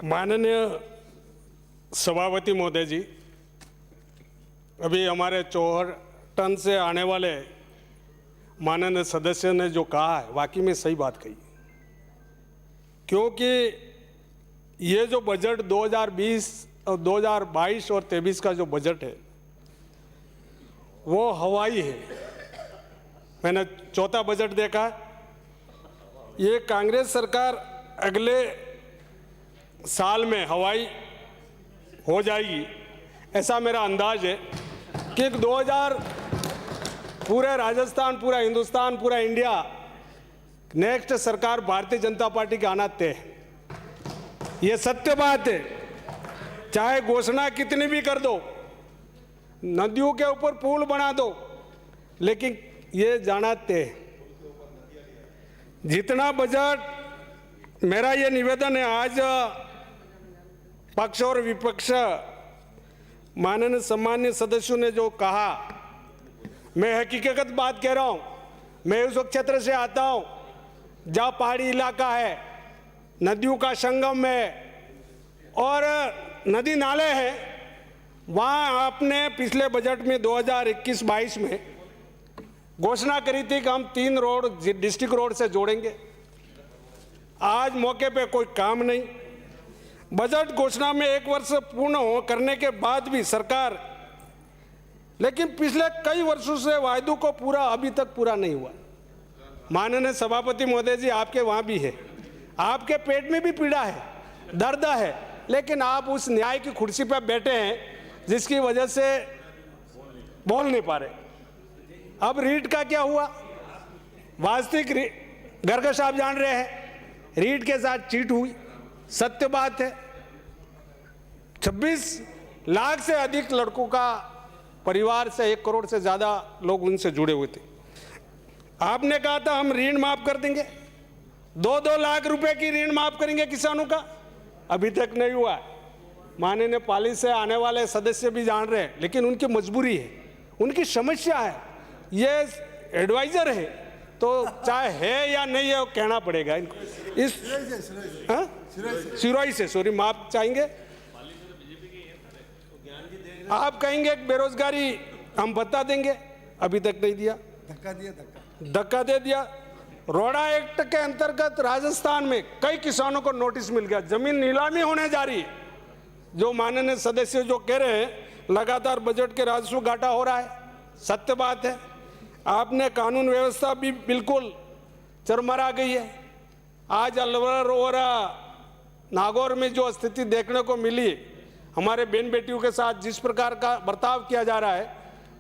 माननीय सभापति महोदय जी, अभी हमारे चौहटन से आने वाले माननीय सदस्य ने जो कहा है वाकई में सही बात कही, क्योंकि ये जो बजट 2020 और 2022 और 23 का जो बजट है वो हवाई है। मैंने चौथा बजट देखा है। ये कांग्रेस सरकार अगले साल में हवाई हो जाएगी, ऐसा मेरा अंदाज है कि 2000 पूरे राजस्थान, पूरा हिंदुस्तान, पूरा इंडिया, नेक्स्ट सरकार भारतीय जनता पार्टी का आना तय है। ये सत्य बात है। चाहे घोषणा कितनी भी कर दो, नदियों के ऊपर पुल बना दो, लेकिन ये जाना तय है। जितना बजट, मेरा ये निवेदन है, आज पक्ष और विपक्ष माननीय सम्मान्य सदस्यों ने जो कहा, मैं हकीकत बात कह रहा हूं। मैं उस क्षेत्र से आता हूं जहां पहाड़ी इलाका है, नदियों का संगम है और नदी नाले हैं। वहां आपने पिछले बजट में 2021-22 में घोषणा करी थी कि हम 3 रोड डिस्ट्रिक्ट रोड से जोड़ेंगे। आज मौके पे कोई काम नहीं। बजट घोषणा में 1 वर्ष पूर्ण करने के बाद भी सरकार, लेकिन पिछले कई वर्षों से वायदों को पूरा अभी तक पूरा नहीं हुआ। माननीय सभापति महोदय जी, आपके वहां भी है, आपके पेट में भी पीड़ा है, दर्द है, लेकिन आप उस न्याय की कुर्सी पर बैठे हैं जिसकी वजह से बोल नहीं पा रहे। अब रीट का क्या हुआ? वास्तविक गर्गश आप जान रहे हैं, रीट के साथ चीट हुई, सत्य बात है। 26 लाख से अधिक लड़कों का परिवार से 1 करोड़ से ज्यादा लोग उनसे जुड़े हुए थे। आपने कहा था हम ऋण माफ कर देंगे, 2-2 लाख रुपए की ऋण माफ करेंगे किसानों का, अभी तक नहीं हुआ। माननीय पाली से आने वाले सदस्य भी जान रहे हैं, लेकिन उनकी मजबूरी है, उनकी समस्या है। ये एडवाइजर है तो चाहे है या नहीं है वो कहना पड़ेगा इनको। इस सिरोही से, सॉरी, माफ चाहेंगे। आप कहेंगे बेरोजगारी हम बता देंगे, अभी तक नहीं दिया, धक्का दे दिया। रोड़ा एक्ट के अंतर्गत राजस्थान में कई किसानों को नोटिस मिल गया, जमीन नीलामी होने जा रही है। जो माननीय सदस्य जो कह रहे हैं लगातार बजट के राजस्व घाटा हो रहा है, सत्य बात है। आपने कानून व्यवस्था भी बिल्कुल चरमरा गई है। आज अलवर और नागौर में जो स्थिति देखने को मिली, हमारे बहन बेटियों के साथ जिस प्रकार का बर्ताव किया जा रहा है,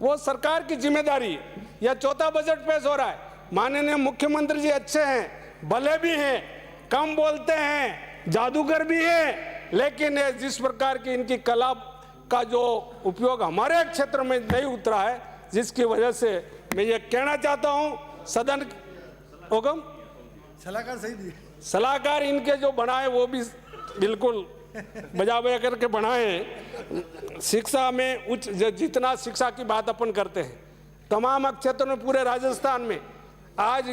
वो सरकार की जिम्मेदारी है। यह चौथा बजट पेश हो रहा है। माननीय मुख्यमंत्री जी अच्छे हैं, भले भी हैं, कम बोलते हैं, जादूगर भी हैं, लेकिन जिस प्रकार की इनकी कला का जो उपयोग हमारे क्षेत्र में नहीं उतरा है, जिसकी वजह से मैं ये कहना चाहता हूं सदन होगम सलाहकार सही दी, सलाहकार इनके जो बनाए वो भी बिल्कुल बजा बजा करके बनाए। शिक्षा में उच्च, जितना शिक्षा की बात अपन करते हैं तमाम क्षेत्रों में, पूरे राजस्थान में आज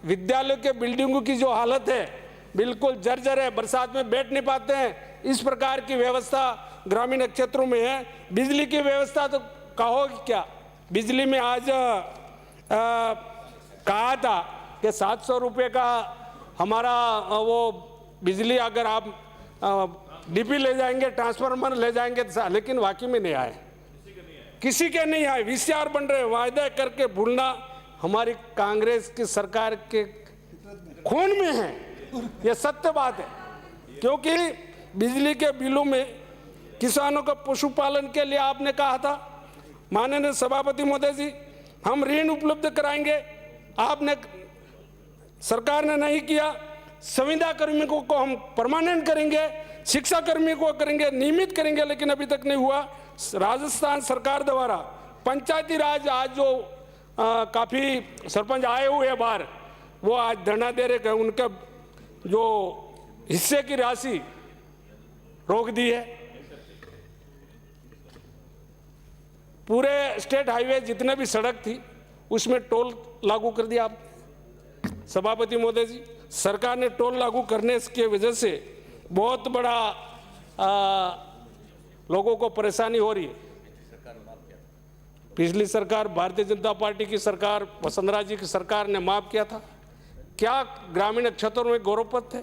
विद्यालय के बिल्डिंगों की जो हालत है बिल्कुल जर्जर है, बरसात में बैठ नहीं पाते हैं। इस प्रकार की व्यवस्था ग्रामीण क्षेत्रों में है। बिजली की व्यवस्था तो कहोगे क्या, बिजली में आज कहा था कि 700 रुपये का हमारा वो बिजली, अगर आप डीपी ले जाएंगे, ट्रांसफार्मर ले जाएंगे, लेकिन वाकई में नहीं आए, किसी के नहीं आए। वीसीआर बन रहे, वायदे करके भूलना हमारी कांग्रेस की सरकार के खून में है, ये सत्य बात है। क्योंकि बिजली के बिलों में किसानों को पशुपालन के लिए आपने कहा था, माननीय सभापति महोदय जी, हम ऋण उपलब्ध कराएंगे, आपने, सरकार ने नहीं किया। संविदा कर्मियों को हम परमानेंट करेंगे, शिक्षा कर्मियों को करेंगे, नियमित करेंगे, लेकिन अभी तक नहीं हुआ। राजस्थान सरकार द्वारा पंचायती राज, आज जो काफी सरपंच आए हुए हैं बाहर, वो आज धरना दे रहे हैं, उनका जो हिस्से की राशि रोक दी है। पूरे स्टेट हाईवे जितने भी सड़क थी उसमें टोल लागू कर दिया आप सभापति महोदय जी। सरकार ने टोल लागू करने की वजह से बहुत बड़ा लोगों को परेशानी हो रही है। पिछली सरकार, भारतीय जनता पार्टी की सरकार, वसुंधरा जी की सरकार ने माफ किया था। क्या ग्रामीण क्षेत्रों में गौरवपद थे?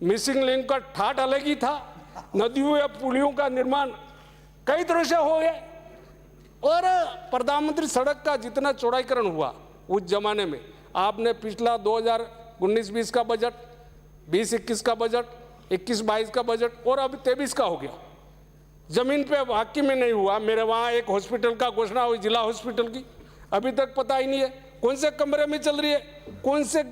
मिसिंग लिंक का ठाट अलग ही था। नदियों या पुलियों का निर्माण कई तरह से हो गया। और प्रधानमंत्री सड़क का जितना चौड़ाईकरण हुआ उस जमाने में, आपने पिछला 2019-20 का बजट, 20-21 का बजट, 21-22 का बजट और अभी 23 का हो गया। जमीन पे वाकई में नहीं हुआ। मेरे वहाँ एक हॉस्पिटल का घोषणा हुई, जिला हॉस्पिटल की, अभी तक पता ही नहीं है कौन से कमरे में चल रही है, कौन से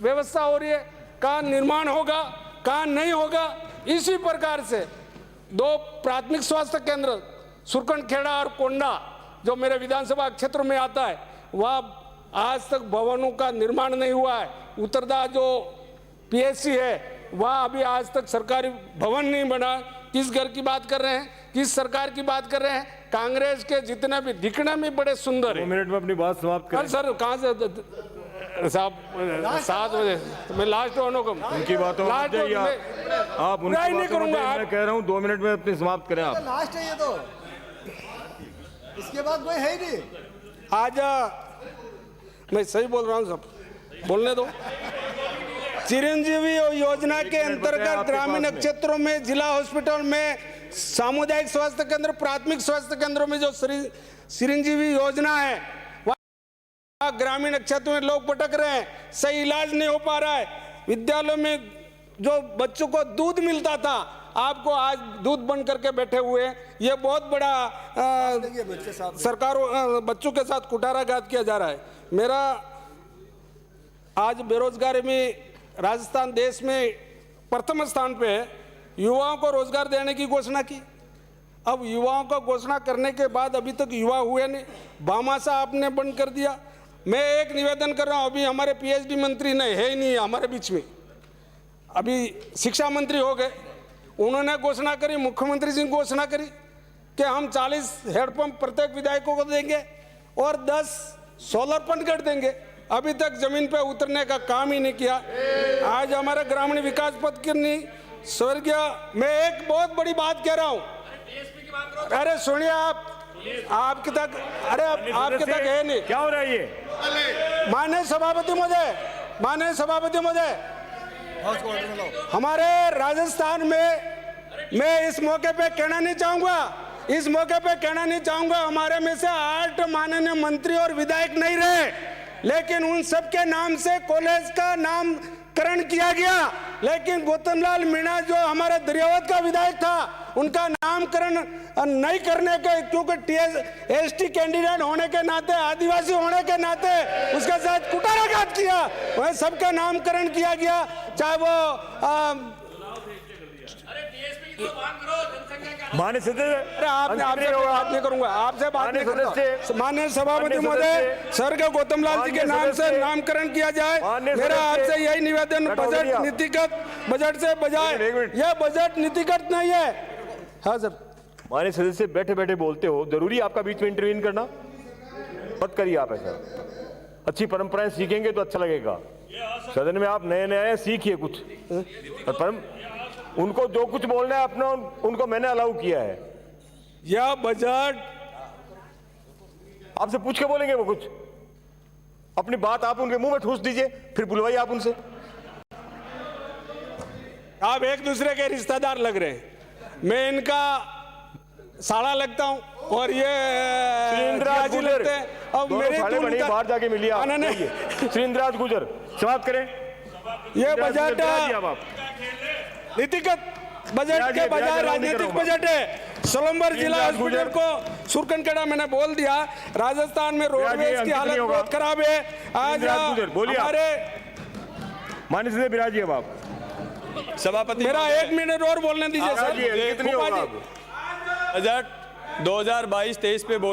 व्यवस्था हो रही है, कहाँ निर्माण होगा, कहाँ नहीं होगा। इसी प्रकार से 2 प्राथमिक स्वास्थ्य केंद्र सुरकंडखेड़ा और कोंडा जो मेरे विधानसभा क्षेत्र में आता है, वहाँ आज तक भवनों का निर्माण नहीं हुआ है। उत्तरदा जो पीएचसी है वहाँ अभी आज तक सरकारी भवन नहीं बना। किस घर की बात कर रहे हैं, किस सरकार की बात कर रहे हैं? कांग्रेस के जितने भी दिखने में बड़े सुंदर है। 2 मिनट में अपनी बात समाप्त करें। सर कहाँ से साहब 7 बजे तो मैं लास्ट होने को उनकी बातों लास्ट आप उनकी नहीं बातों करूंगा। मैं कह रहा हूँ 2 मिनट में अपनी समाप्त करें आप। लास्ट है ये तो, इसके बाद कोई है ही नहीं। आज मैं सही बोल रहा हूँ, सब बोलने दो। चिरंजीवी योजना के अंतर्गत ग्रामीण क्षेत्रों में, जिला हॉस्पिटल में, सामुदायिक स्वास्थ्य केंद्र, प्राथमिक स्वास्थ्य केंद्रों में जो चिरंजीवी योजना है, वहाँ ग्रामीण क्षेत्र में लोग भटक रहे हैं, सही इलाज नहीं हो पा रहा है। विद्यालयों में जो बच्चों को दूध मिलता था, आपको आज दूध बंद करके बैठे हुए हैं। ये बहुत बड़ा सरकार बच्चों के साथ कुठाराघात किया जा रहा है। मेरा आज बेरोजगारी में राजस्थान देश में प्रथम स्थान पे है। युवाओं को रोजगार देने की घोषणा की। अब युवाओं को घोषणा करने के बाद अभी तक युवा हुए नहीं। भामाशाह आपने बंद कर दिया। मैं एक निवेदन कर रहा हूँ, अभी हमारे पीएचडी मंत्री नहीं है ही नहीं हमारे बीच में, अभी शिक्षा मंत्री हो गए, उन्होंने घोषणा करी, मुख्यमंत्री जी ने घोषणा करी कि हम 40 हेडपंप प्रत्येक विधायकों को देंगे और 10 सोलर पंप कर देंगे। अभी तक जमीन पे उतरने का काम ही नहीं किया। आज हमारे ग्रामीण विकास पथ की नहीं स्वर्गीय, मैं एक बहुत बड़ी बात कह रहा हूँ। अरे सुनिए आपके तक, अरे आपके तक है नहीं। क्या हो रहा है ये? माननीय सभापति महोदय, हमारे राजस्थान में, मैं इस मौके पे कहना नहीं चाहूंगा, हमारे में से 8 माननीय मंत्री और विधायक नहीं रहे, लेकिन उन सब के नाम से कॉलेज का नामकरण किया गया। लेकिन गौतमलाल मीणा जो हमारे दरियावत का विधायक था, उनका नामकरण नहीं करने के, क्योंकि एसटी कैंडिडेट होने के नाते, आदिवासी होने के नाते उसके साथ कुठाराघात किया, वह सबका नामकरण किया गया। चाहे वो माननीय सदस्य, आपसे बात नहीं करूंगा, आपसे बात नहीं करूंगा। माननीय सभापति महोदय, सर के गौतमलाल जी के नाम से नामकरण किया जाए। मेरा आपसे यही निवेदन, बजट नीतिगत बजट से बजाय यह बजट नीतिगत नहीं है। हाँ सर। माननीय सदस्य, बैठे बैठे बोलते हो, जरूरी आपका बीच में इंटरवीन करना? मत करिए आप ऐसा। अच्छी परंपराएं सीखेंगे तो अच्छा लगेगा। सदन में आप नए नए सीखिए कुछ। उनको जो कुछ बोलना है अपना, उनको मैंने अलाउ किया है। यह बजट आपसे पूछ के बोलेंगे वो कुछ, अपनी बात आप उनके मुंह में ठूस दीजिए, फिर बुलवाइए आप उनसे। आप एक दूसरे के रिश्तेदार लग रहे हैं, मैं इनका साला लगता हूं और ये श्रीन्द्राज लगते हैं। अब मेरी बाहर जाके मिलिए आप। श्रीन्द्राज गुजर, समाप्त करें। ये बजट नीतिगत बजट के बजाय राजनीतिक बजट है। सोलंबर जिला हॉस्पिटल को सुरकंडखेड़ा मैंने बोल दिया। राजस्थान में रोडवेज की हालत बहुत खराब है। आज हमारे माननीय सदस्य बिराजी, अब आप सभापति, मेरा 1 मिनट और बोलने दीजिए सर। कितनी होगा? बजट 2022-23 पे बोल